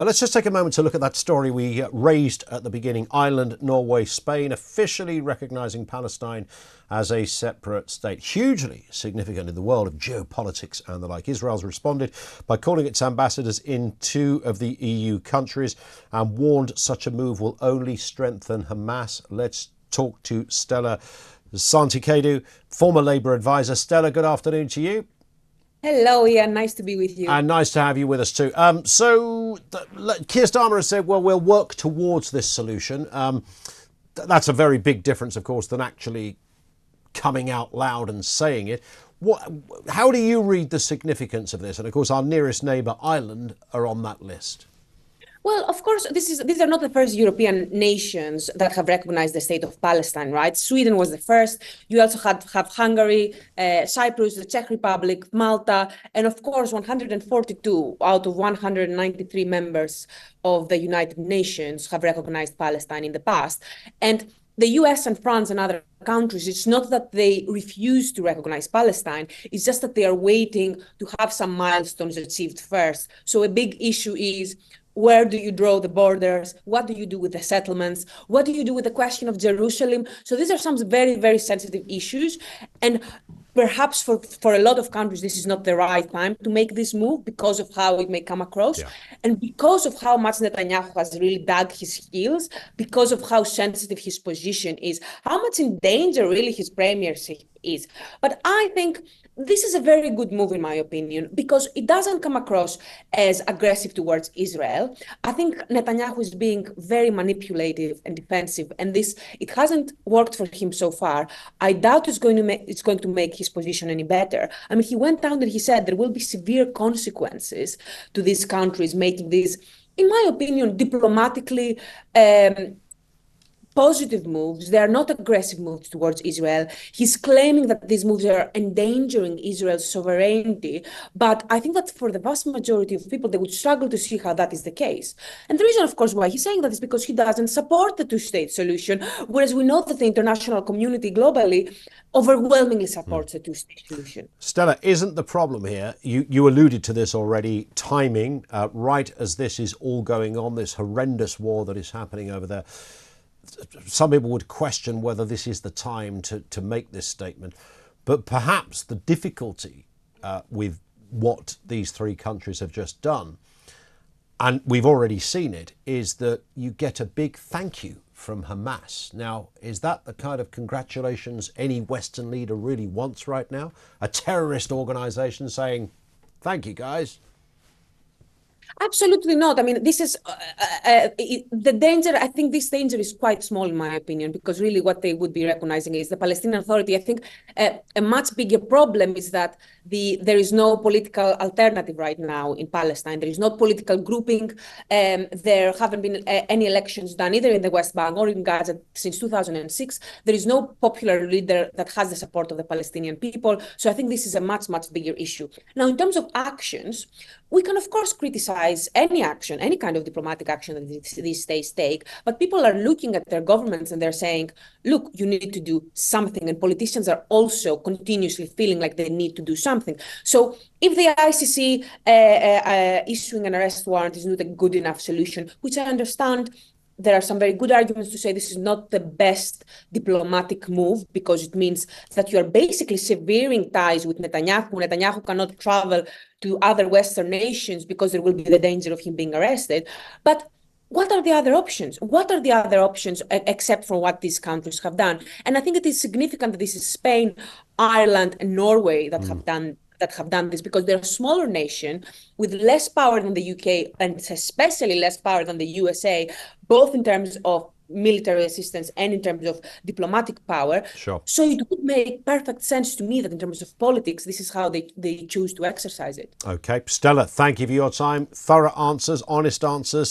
Let's just take a moment to look at that story we raised at the beginning. Ireland, Norway, Spain officially recognising Palestine as a separate state. Hugely significant in the world of geopolitics and the like. Israel's responded by calling its ambassadors in two of the EU countries and warned such a move will only strengthen Hamas. Let's talk to Stella Tsantekidou, former Labour advisor. Stella, good afternoon to you. Hello, Ian. Nice to be with you. And nice to have you with us too. Keir Starmer has said, well, we'll work towards this solution. That's a very big difference, of course, than actually coming out loud and saying it. How do you read the significance of this? And of course, our nearest neighbour, Ireland, are on that list. Well, of course, these are not the first European nations that have recognized the state of Palestine, right? Sweden was the first. You also have Hungary, Cyprus, the Czech Republic, Malta, and of course, 142 out of 193 members of the United Nations have recognized Palestine in the past. And the US and France and other countries, it's not that they refuse to recognize Palestine, it's just that they are waiting to have some milestones achieved first. So a big issue is, where do you draw the borders? What do you do with the settlements? What do you do with the question of Jerusalem? So these are some very, very sensitive issues. And perhaps for a lot of countries, this is not the right time to make this move because of how it may come across. Yeah. And because of how much Netanyahu has really dug his heels, because of how sensitive his position is, how much in danger really his premiership is. But I think this is a very good move, in my opinion, because it doesn't come across as aggressive towards Israel. I think Netanyahu is being very manipulative and defensive, and it hasn't worked for him so far. I doubt it's going to make his position any better. I mean, he went down and he said there will be severe consequences to these countries making these, in my opinion, diplomatically positive moves. They are not aggressive moves towards Israel. He's claiming that these moves are endangering Israel's sovereignty. But I think that for the vast majority of people, they would struggle to see how that is the case. And the reason, of course, why he's saying that is because he doesn't support the two-state solution, whereas we know that the international community globally overwhelmingly supports the two-state solution. Stella, isn't the problem here, you alluded to this already, timing, right as this is all going on, this horrendous war that is happening over there. Some people would question whether this is the time to make this statement. But perhaps the difficulty with what these three countries have just done, and we've already seen it, is that you get a big thank you from Hamas. Now, is that the kind of congratulations any Western leader really wants right now? A terrorist organisation saying, thank you, guys? Absolutely not. I mean, this is the danger. I think this danger is quite small, in my opinion, because really what they would be recognizing is the Palestinian Authority. I think a much bigger problem is that there is no political alternative right now in Palestine. There is no political grouping. There haven't been any elections done either in the West Bank or in Gaza since 2006. There is no popular leader that has the support of the Palestinian people. So I think this is a much, much bigger issue. Now, in terms of actions, we can, of course, criticize any action, any kind of diplomatic action that these states take, but people are looking at their governments and they're saying, look, you need to do something. And politicians are also continuously feeling like they need to do something. So if the ICC issuing an arrest warrant is not a good enough solution, which I understand, there are some very good arguments to say this is not the best diplomatic move because it means that you are basically severing ties with Netanyahu. Netanyahu cannot travel to other Western nations because there will be the danger of him being arrested. But what are the other options? What are the other options except for what these countries have done? And I think it is significant that this is Spain, Ireland, and Norway that have done this, because they're a smaller nation with less power than the UK and especially less power than the USA, both in terms of military assistance and in terms of diplomatic power. Sure. So it would make perfect sense to me that in terms of politics, this is how they choose to exercise it. Okay. Stella, thank you for your time. Thorough answers, honest answers.